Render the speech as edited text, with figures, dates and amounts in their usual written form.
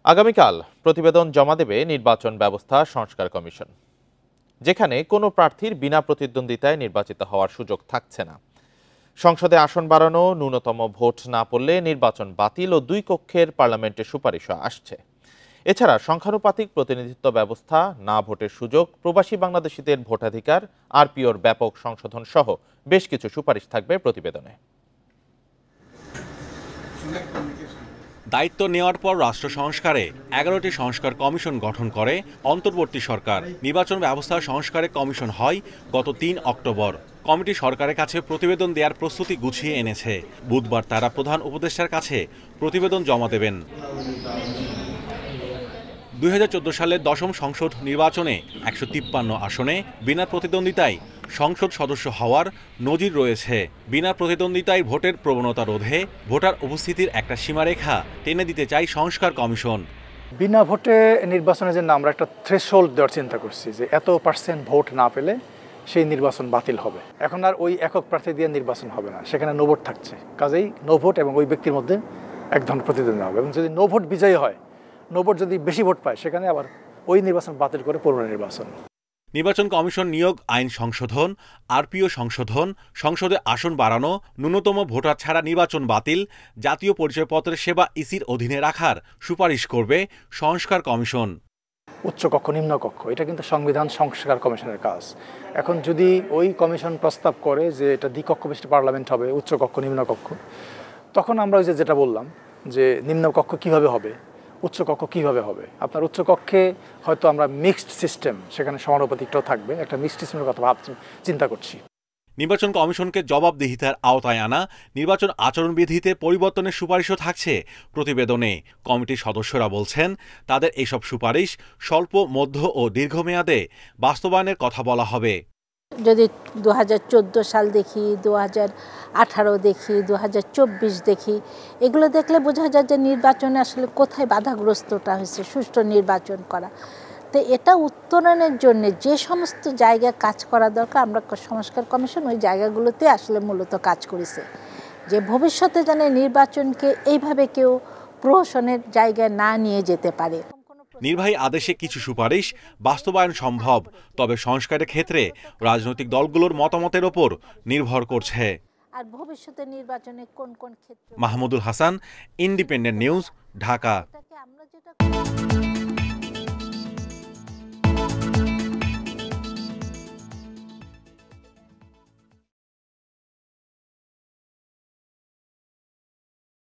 আগামীকাল প্রতিবেদন জমা দেবে নির্বাচন ব্যবস্থা সংস্কার কমিশন, যেখানে কোনো প্রার্থীর বিনা প্রতিদ্বন্দ্বিতায় নির্বাচিত হওয়ার সুযোগ থাকছে না। সংসদে আসন বাড়ানো, ন্যূনতম ভোট না পড়লে নির্বাচন বাতিল ও 2 কক্ষের পার্লামেন্টে সুপারিশও আসছে। এছাড়া সংখ্যানুপাতিক প্রতিনিধিত্ব ব্যবস্থা, না ভোটের সুযোগ, প্রবাসী বাংলাদেশিদের ভোটাধিকার, আরপিওর ব্যাপক সংশোধন সহ বেশ কিছু সুপারিশ থাকবে প্রতিবেদনে। দায়িত্ব নেওয়ার পর রাষ্ট্র সংস্কারে 11টি সংস্কার কমিশন গঠন করে অন্তর্বর্তী সরকার। নির্বাচন ব্যবস্থা সংস্কারে কমিশন হয় গত 3 অক্টোবর। কমিটি সরকারের কাছে প্রতিবেদন দেওয়ার প্রস্তুতি গুছিয়ে এনেছে। বুধবার তারা প্রধান উপদেষ্টার কাছে প্রতিবেদন জমা দেবেন। 2014 সালের 10ম সংসদ নির্বাচনে 153 আসনে বিনা প্রতিদ্বন্দ্বিতায় সংসদ সদস্য হওয়ার নজির রয়েছে। বিনা প্রতিদ্বন্দ্বিতায় ভোটের প্রবণতা রোধে ভোটার উপস্থিতির একটা সীমারেখা টেনে দিতে চায় সংস্কার কমিশন। বিনা ভোটে নির্বাচনের জন্য আমরা একটা থ্রেশহোল্ড দেওয়ার চিন্তা করছি যে এত % ভোট না পেলে সেই নির্বাচন বাতিল হবে। এখন আর ওই একক প্রার্থী দিয়ে নির্বাচন হবে না, সেখানে নো ভোট থাকছে। কাজেই নো ভোট এবং ওই ব্যক্তির মধ্যে এক ধরনের প্রতিদ্বন্দ্বিতা হবে, এবং যদি নো ভোট বিজয়ী হয়, নো ভোট যদি বেশি ভোট পায়, সেখানে আবার ওই নির্বাচন বাতিল করে পুনর্নির্বাচন। নির্বাচন কমিশন নিয়োগ আইন সংশোধন, আরপিও সংশোধন, সংসদে আসন বাড়ানো, ন্যূনতম ভোটার ছাড়া নির্বাচন বাতিল, জাতীয় পরিচয়পত্রের সেবা ইসির অধীনে রাখার সুপারিশ করবে সংস্কার কমিশন। উচ্চকক্ষ নিম্নকক্ষ, এটা কিন্তু সংবিধান সংস্কার কমিশনের কাজ। এখন যদি ওই কমিশন প্রস্তাব করে যে এটা দ্বিকক্ষ বিশিষ্ট পার্লামেন্ট হবে, উচ্চকক্ষ নিম্নকক্ষ, তখন আমরা ওই যেটা বললাম যে নিম্নকক্ষ কিভাবে হবে, উচ্চকক্ষ কিভাবে হবে। আপনার উচ্চকক্ষে হয়তো আমরা মিক্সড সিস্টেম, সেখানে সমানুপাতিকটাও থাকবে, একটা মিক্সড সিস্টেমের কথা চিন্তা করছি। নির্বাচন কমিশনকে জবাবদিহিতার আওতায় আনা, নির্বাচন আচরণবিধিতে পরিবর্তনের সুপারিশও থাকছে প্রতিবেদনে। কমিটির সদস্যরা বলছেন, তাদের এইসব সুপারিশ স্বল্প, মধ্য ও দীর্ঘমেয়াদে বাস্তবায়নের কথা বলা হবে। যদি 2014 সাল দেখি, 2018 দেখি, 2024 দেখি, এগুলো দেখলে বোঝা যায় যে নির্বাচনে আসলে কোথায় বাধাগ্রস্তটা হয়েছে সুষ্ঠু নির্বাচন করা। তো এটা উত্তরণের জন্য যে সমস্ত জায়গায় কাজ করা দরকার, আমরা সংস্কার কমিশন ওই জায়গাগুলোতে আসলে মূলত কাজ করেছে, যে ভবিষ্যতে যেন নির্বাচনকে এইভাবে কেউ প্রহসনের জায়গায় না নিয়ে যেতে পারে। নির্বাহী আদেশে কিছু সুপারিশ বাস্তবায়ন সম্ভব, তবে সংস্কারের ক্ষেত্রে রাজনৈতিক দলগুলোর মতামতের ওপর নির্ভর করছে। আর ভবিষ্যতে নির্বাচনে কোন কোন ক্ষেত্রে। Mahmudul Hasan, independent news, Dhaka.